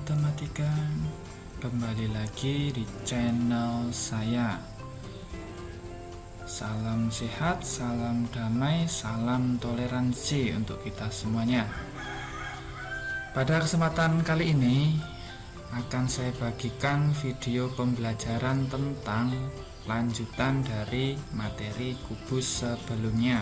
matematika, kembali lagi di channel saya. Salam sehat, salam damai, salam toleransi untuk kita semuanya. Pada kesempatan kali ini akan saya bagikan video pembelajaran tentang lanjutan dari materi kubus sebelumnya.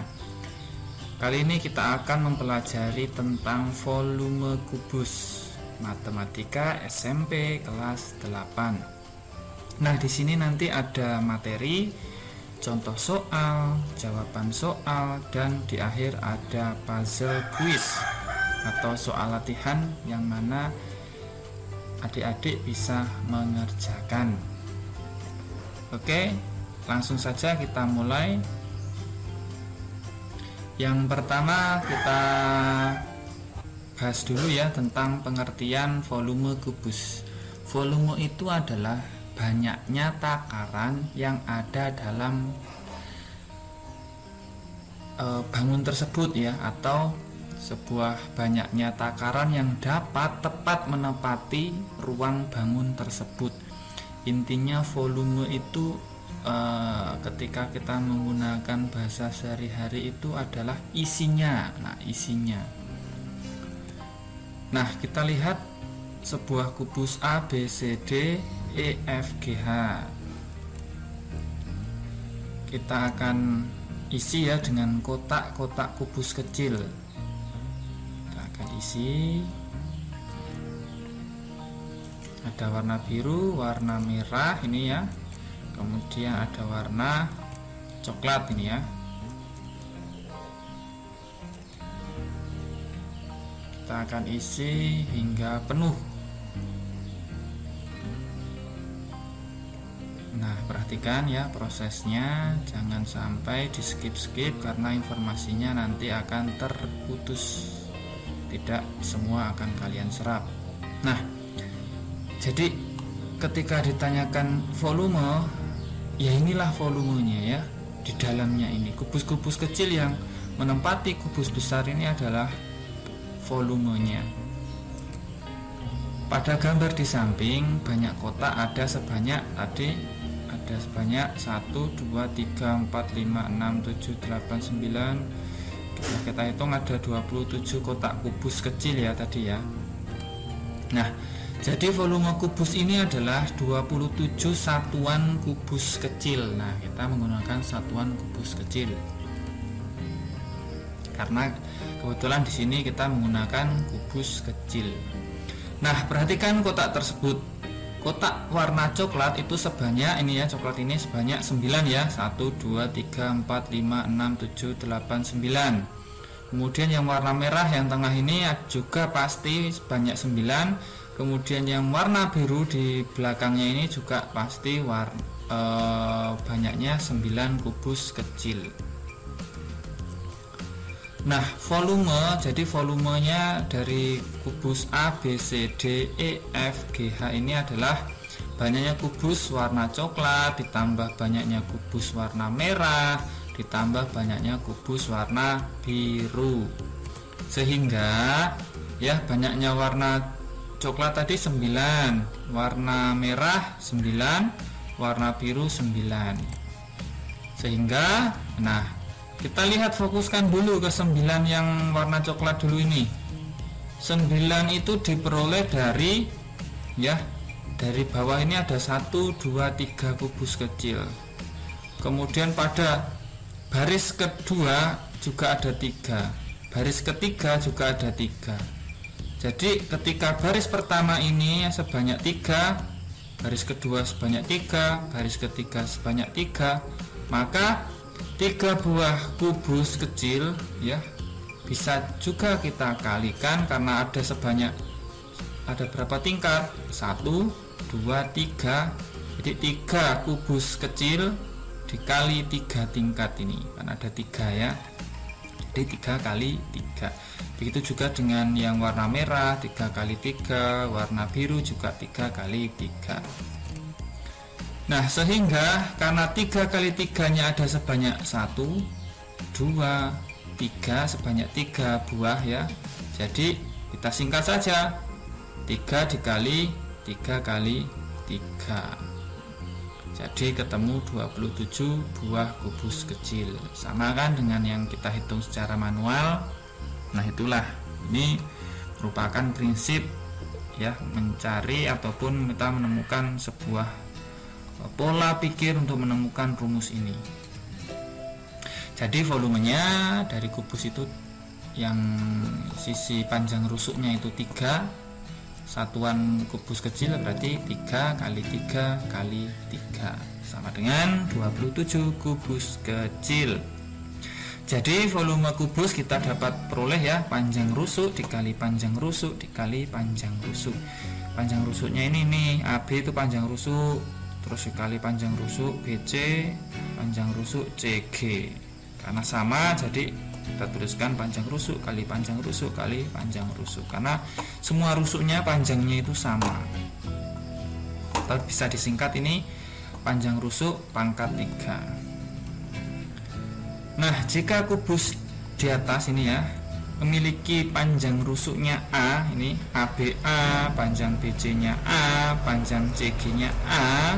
Kali ini kita akan mempelajari tentang volume kubus matematika SMP kelas 8. Nah, di sini nanti ada materi, contoh soal, jawaban soal, dan di akhir ada puzzle quiz atau soal latihan yang mana adik-adik bisa mengerjakan. Oke, langsung saja kita mulai. Yang pertama kita bahas dulu ya tentang pengertian volume kubus. Volume itu adalah banyaknya takaran yang ada dalam bangun tersebut ya, atau sebuah banyaknya takaran yang dapat tepat menepati ruang bangun tersebut. Intinya volume itu ketika kita menggunakan bahasa sehari-hari itu adalah isinya. Nah, kita lihat sebuah kubus A, B, C, D, E, F, G, H. Kita akan isi ya dengan kotak-kotak kubus kecil. Kita akan isi. Ada warna biru, warna merah ini ya. Kemudian ada warna coklat ini ya. Kita akan isi hingga penuh. Nah, perhatikan ya prosesnya, jangan sampai di skip karena informasinya nanti akan terputus. Tidak semua akan kalian serap. Nah, jadi ketika ditanyakan volume, ya inilah volumenya ya. Di dalamnya ini kubus-kubus kecil yang menempati kubus besar ini adalah volumenya. Pada gambar di samping banyak kotak ada sebanyak 1, 2, 3, 4, 5, 6, 7, 8, 9. Kita hitung ada 27 kotak kubus kecil ya tadi ya. Nah, jadi volume kubus ini adalah 27 satuan kubus kecil. Nah, kita menggunakan satuan kubus kecil karena kebetulan di sini kita menggunakan kubus kecil. Nah, perhatikan kotak tersebut. Kotak warna coklat itu sebanyak ini ya, coklat ini sebanyak 9 ya. 1, 2, 3, 4, 5, 6, 7, 8, 9. Kemudian yang warna merah yang tengah ini juga pasti sebanyak 9. Kemudian yang warna biru di belakangnya ini juga pasti banyaknya 9 kubus kecil. Nah, volume, jadi volumenya dari kubus A, B, C, D, E, F, G, H ini adalah banyaknya kubus warna coklat ditambah banyaknya kubus warna merah ditambah banyaknya kubus warna biru. Sehingga ya banyaknya warna coklat tadi 9, warna merah 9, warna biru 9. Sehingga kita lihat, fokuskan dulu ke 9 yang warna coklat dulu ini. 9 itu diperoleh dari bawah ini ada 1, 2, 3 kubus kecil. Kemudian pada baris kedua juga ada 3, baris ketiga juga ada 3. Jadi ketika baris pertama ini sebanyak 3, baris kedua sebanyak 3, baris ketiga sebanyak 3, maka 3 buah kubus kecil ya bisa juga kita kalikan karena ada berapa tingkat? 1, 2, 3. Jadi 3 kubus kecil dikali 3 tingkat ini kan ada 3 ya. Jadi 3 kali 3. Begitu juga dengan yang warna merah 3 kali 3, warna biru juga 3 kali 3. Nah, sehingga karena 3 kali 3-nya ada sebanyak 1, 2, 3, sebanyak 3 buah ya. Jadi kita singkat saja, 3 dikali 3 kali 3, jadi ketemu 27 buah kubus kecil. Sama kan dengan yang kita hitung secara manual. Nah itulah, ini merupakan prinsip ya, mencari ataupun kita menemukan sebuah pola pikir untuk menemukan rumus ini. Jadi volumenya dari kubus itu yang sisi panjang rusuknya itu 3, satuan kubus kecil berarti 3 kali 3 kali 3 sama dengan 27 kubus kecil. Jadi volume kubus kita dapat peroleh ya, panjang rusuk dikali panjang rusuk dikali panjang rusuk. Panjang rusuknya ini nih, AB itu panjang rusuk, terus dikali panjang rusuk BC, panjang rusuk CG. Karena sama, jadi kita tuliskan panjang rusuk kali panjang rusuk kali panjang rusuk, karena semua rusuknya panjangnya itu sama. Atau bisa disingkat ini panjang rusuk pangkat 3. Nah jika kubus di atas ini ya memiliki panjang rusuknya A, ini ABA, panjang BC nya A, panjang CG nya A,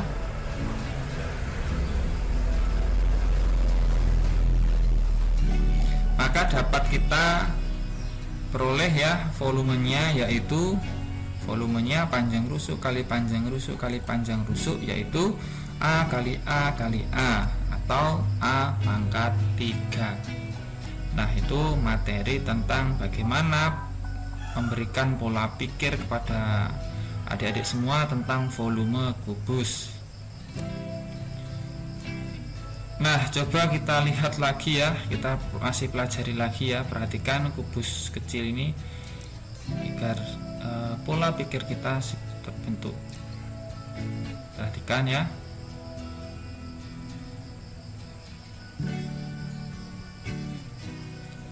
maka dapat kita peroleh ya volumenya, yaitu volumenya panjang rusuk kali panjang rusuk kali panjang rusuk, yaitu A kali A kali A atau A pangkat 3. Nah itu materi tentang bagaimana memberikan pola pikir kepada adik-adik semua tentang volume kubus. Nah coba kita lihat lagi ya, kita masih pelajari lagi ya, perhatikan kubus kecil ini agar pola pikir kita terbentuk. Perhatikan ya.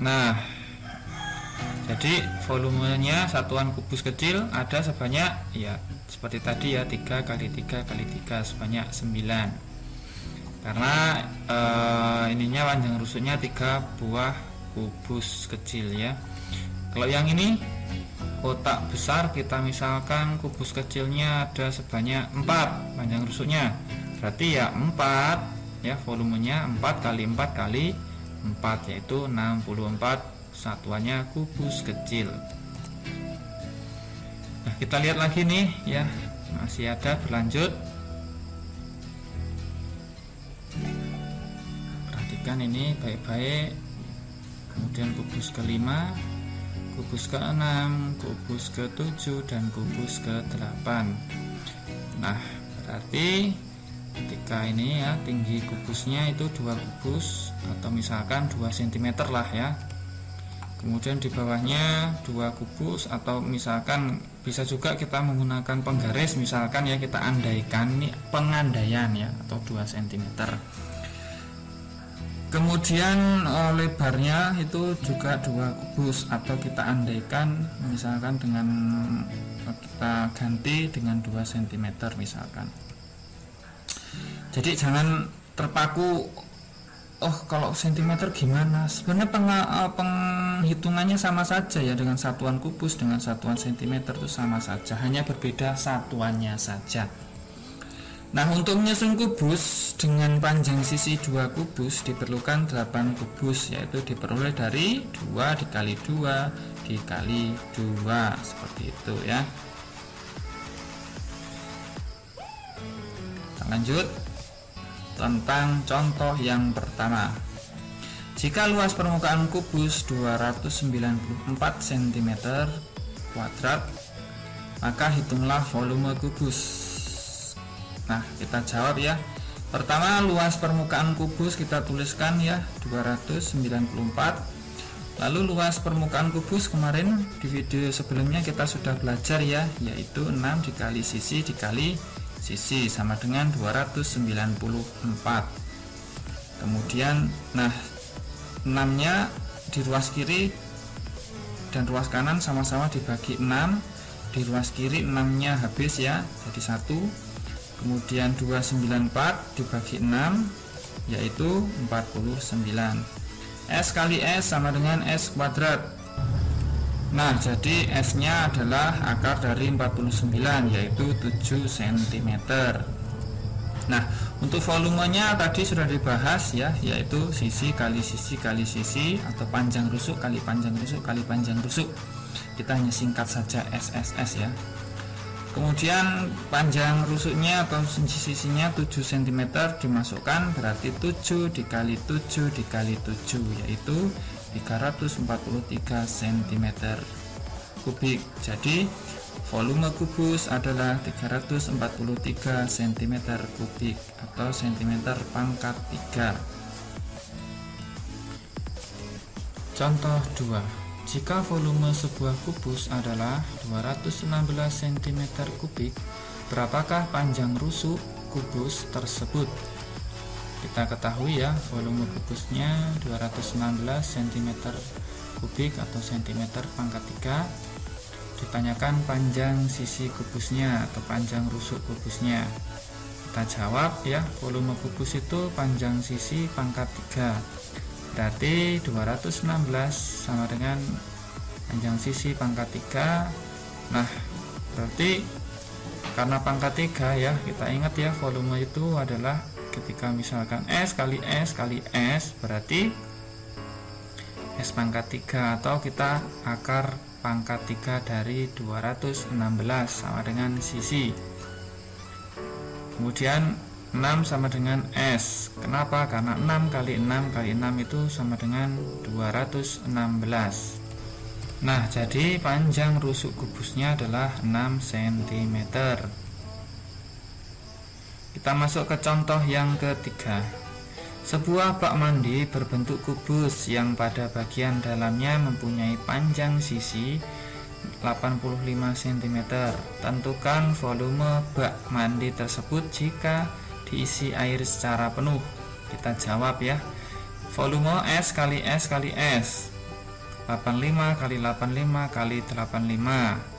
Nah jadi volumenya satuan kubus kecil ada sebanyak ya seperti tadi ya, 3 kali 3 kali 3 sebanyak 9. Karena ininya panjang rusuknya 3 buah kubus kecil ya. Kalau yang ini kotak besar, kita misalkan kubus kecilnya ada sebanyak 4 panjang rusuknya, berarti ya 4 ya, volumenya 4 kali 4 kali 4, yaitu 64 satuannya kubus kecil. Nah kita lihat lagi nih ya, masih ada berlanjut. Perhatikan ini baik-baik. Kemudian kubus ke-5, kubus ke-6, kubus ke-7 dan kubus ke-8. Nah berarti ketika ini ya tinggi kubusnya itu 2 kubus atau misalkan 2 cm lah ya. Kemudian di bawahnya 2 kubus atau misalkan bisa juga kita menggunakan penggaris, misalkan ya kita andaikan ini pengandaian ya, atau 2 cm. Kemudian lebarnya itu juga 2 kubus atau kita andaikan misalkan dengan kita ganti dengan 2 cm misalkan. Jadi jangan terpaku, oh kalau cm gimana, sebenarnya penghitungannya sama saja ya, dengan satuan kubus dengan satuan cm itu sama saja, hanya berbeda satuannya saja. Nah untuk menyusun kubus dengan panjang sisi 2 kubus diperlukan 8 kubus, yaitu diperoleh dari 2 dikali 2 dikali 2 seperti itu ya. Kita lanjut tentang contoh yang pertama. Jika luas permukaan kubus 294 cm kuadrat, maka hitunglah volume kubus. Nah kita jawab ya. Pertama luas permukaan kubus kita tuliskan ya 294. Lalu luas permukaan kubus kemarin di video sebelumnya kita sudah belajar ya, yaitu 6 dikali sisi dikali sisi sama dengan 294. Kemudian nah 6 nya di ruas kiri dan ruas kanan sama-sama dibagi 6. Di ruas kiri 6 nya habis ya, jadi 1. Kemudian 294 dibagi 6 yaitu 49. S kali S sama dengan S kuadrat. Nah, jadi S nya adalah akar dari 49, yaitu 7 cm. Nah, untuk volumenya tadi sudah dibahas ya, yaitu sisi kali sisi kali sisi, atau panjang rusuk kali panjang rusuk kali panjang rusuk. Kita hanya singkat saja SSS ya. Kemudian panjang rusuknya atau sisinya 7 cm dimasukkan, berarti 7 dikali 7 dikali 7, yaitu 343 cm kubik. Jadi volume kubus adalah 343 cm kubik atau cm pangkat 3. Contoh 2. Jika volume sebuah kubus adalah 216 cm kubik, berapakah panjang rusuk kubus tersebut? Kita ketahui ya, volume kubusnya 216 cm kubik atau cm pangkat 3. Ditanyakan panjang sisi kubusnya atau panjang rusuk kubusnya. Kita jawab ya, volume kubus itu panjang sisi pangkat 3. Berarti 216 sama dengan panjang sisi pangkat 3. Nah, berarti karena pangkat 3 ya, kita ingat ya, volume itu adalah ketika misalkan S kali S kali S, berarti S pangkat 3, atau kita akar pangkat 3 dari 216 sama dengan sisi. Kemudian 6 sama dengan S. Kenapa? Karena 6 kali 6 kali 6 itu sama dengan 216. Nah, jadi panjang rusuk kubusnya adalah 6 cm. Kita masuk ke contoh yang ketiga. Sebuah bak mandi berbentuk kubus yang pada bagian dalamnya mempunyai panjang sisi 85 cm. Tentukan volume bak mandi tersebut jika diisi air secara penuh. Kita jawab ya, volume S kali S kali S, 85 kali 85 kali 85.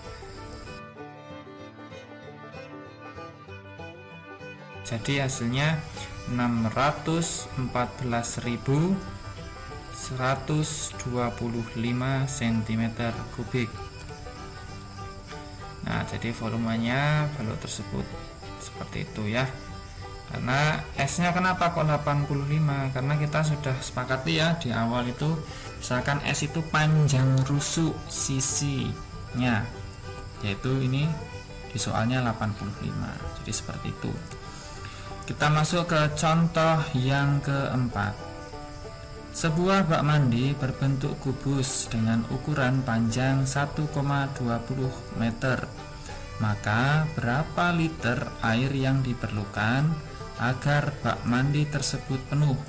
Jadi hasilnya 614.125 cm kubik. Nah, jadi volumenya balok tersebut seperti itu ya. Karena S nya kenapa kok 85? Karena kita sudah sepakati ya di awal itu, misalkan S itu panjang rusuk sisinya, yaitu ini di soalnya 85. Jadi seperti itu. Kita masuk ke contoh yang keempat. Sebuah bak mandi berbentuk kubus dengan ukuran panjang 1,20 meter. Maka berapa liter air yang diperlukan agar bak mandi tersebut penuh?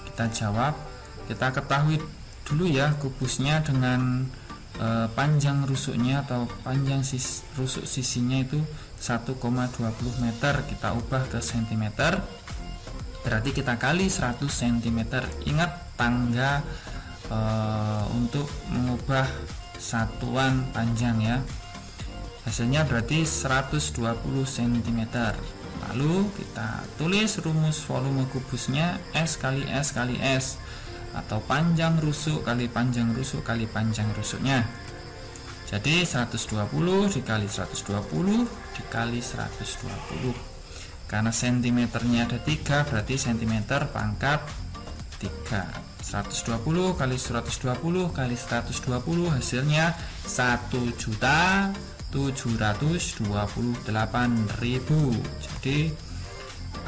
Kita jawab, kita ketahui dulu ya kubusnya dengan panjang rusuknya atau panjang rusuk sisinya itu 1,20 meter. Kita ubah ke cm, berarti kita kali 100 cm. Ingat tangga untuk mengubah satuan panjang ya. Hasilnya berarti 120 cm. Lalu kita tulis rumus volume kubusnya S kali S kali S, atau panjang rusuk kali panjang rusuk kali panjang rusuknya. Jadi 120 dikali 120 dikali 120. Karena cm-nya ada 3, berarti cm pangkat 3. 120 kali 120 kali 120 hasilnya 1.728.000. Jadi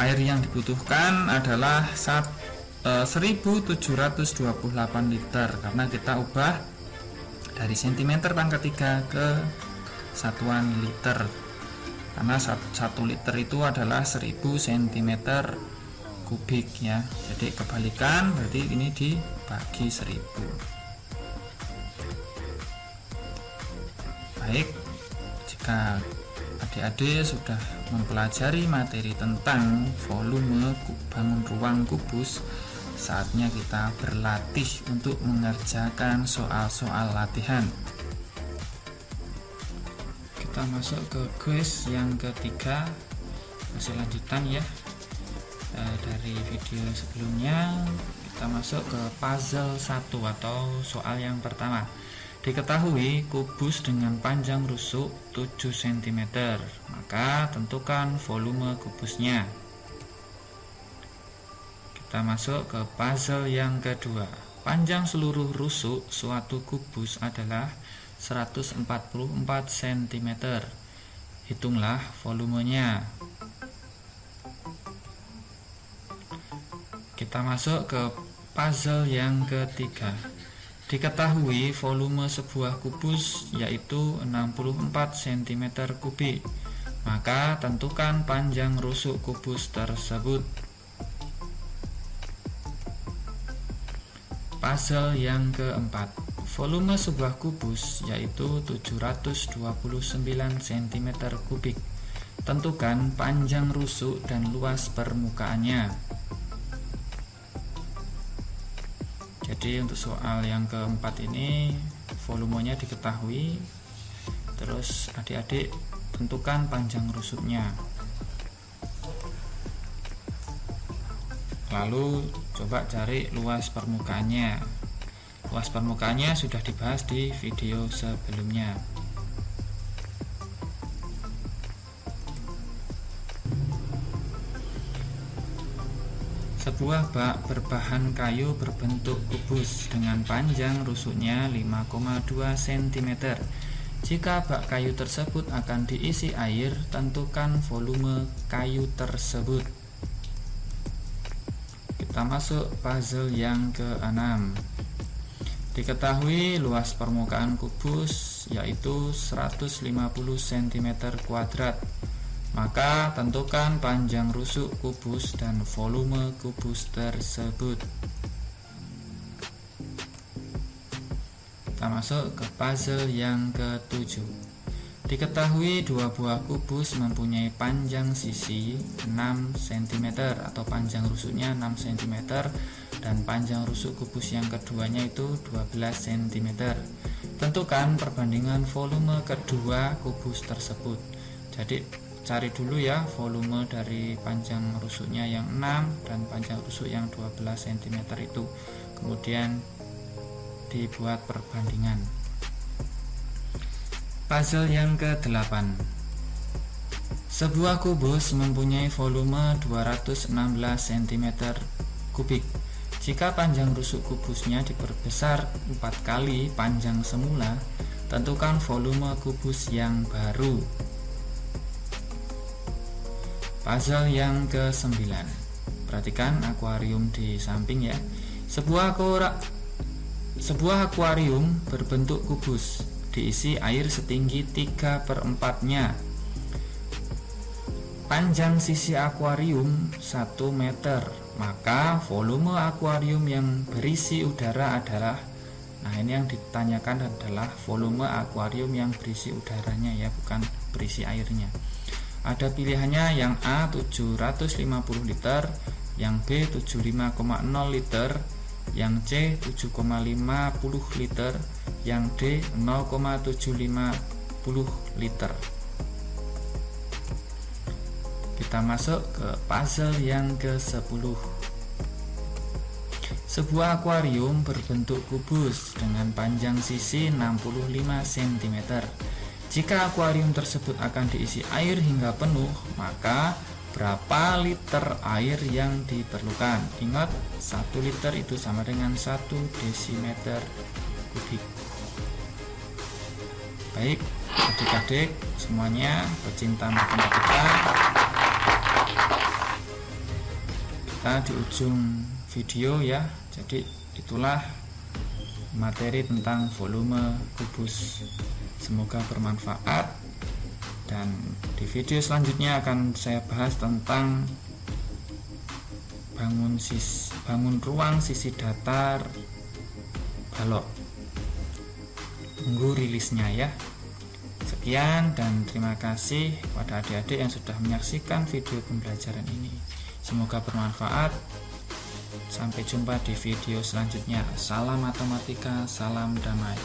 air yang dibutuhkan adalah 1.728 liter, karena kita ubah dari cm pangkat 3 ke satuan liter, karena 1 liter itu adalah 1000 cm kubik ya. Jadi kebalikan, berarti ini dibagi 1000. Baik, jika adik-adik sudah mempelajari materi tentang volume bangun ruang kubus, saatnya kita berlatih untuk mengerjakan soal-soal latihan. Kita masuk ke quiz yang ketiga, masih lanjutan ya dari video sebelumnya. Kita masuk ke puzzle 1 atau soal yang pertama. Diketahui kubus dengan panjang rusuk 7 cm, maka tentukan volume kubusnya. Kita masuk ke puzzle yang kedua. Panjang seluruh rusuk suatu kubus adalah 144 cm. Hitunglah volumenya. Kita masuk ke puzzle yang ketiga. Diketahui volume sebuah kubus yaitu 64 cm kubik, maka tentukan panjang rusuk kubus tersebut. Puzzle yang keempat. Volume sebuah kubus yaitu 729 cm kubik. Tentukan panjang rusuk dan luas permukaannya. Jadi untuk soal yang keempat ini volumenya diketahui, terus adik-adik tentukan panjang rusuknya. Lalu coba cari luas permukaannya. Luas permukaannya sudah dibahas di video sebelumnya. Sebuah bak berbahan kayu berbentuk kubus dengan panjang rusuknya 5,2 cm. Jika bak kayu tersebut akan diisi air, tentukan volume kayu tersebut. Kita masuk puzzle yang ke-6. Diketahui luas permukaan kubus yaitu 150 cm². Maka tentukan panjang rusuk kubus dan volume kubus tersebut. Kita masuk ke puzzle yang ke-7. Diketahui dua buah kubus mempunyai panjang sisi 6 cm atau panjang rusuknya 6 cm dan panjang rusuk kubus yang keduanya itu 12 cm. Tentukan perbandingan volume kedua kubus tersebut. Jadi cari dulu ya volume dari panjang rusuknya yang 6 dan panjang rusuk yang 12 cm itu, kemudian dibuat perbandingan. Puzzle yang ke-8. Sebuah kubus mempunyai volume 216 cm3. Jika panjang rusuk kubusnya diperbesar 4 kali panjang semula, tentukan volume kubus yang baru. Puzzle yang ke-9. Perhatikan akuarium di samping ya. Sebuah akuarium berbentuk kubus, diisi air setinggi 3/4-nya. Panjang sisi akuarium 1 meter, maka volume akuarium yang berisi udara adalah, nah ini yang ditanyakan adalah volume akuarium yang berisi udaranya ya, bukan berisi airnya. Ada pilihannya, yang A 750 liter, yang B 75,0 liter, yang C 7,50 liter, yang D 0,750 liter. Kita masuk ke puzzle yang ke-10. Sebuah akuarium berbentuk kubus dengan panjang sisi 65 cm. Jika akuarium tersebut akan diisi air hingga penuh, maka berapa liter air yang diperlukan? Ingat, 1 liter itu sama dengan 1 desimeter kubik. Baik, adik-adik semuanya pecinta matematika, kita di ujung video ya. Jadi itulah materi tentang volume kubus. Semoga bermanfaat, dan di video selanjutnya akan saya bahas tentang bangun ruang sisi datar balok. Tunggu rilisnya ya. Sekian dan terima kasih pada adik-adik yang sudah menyaksikan video pembelajaran ini. Semoga bermanfaat. Sampai jumpa di video selanjutnya. Salam matematika, salam damai.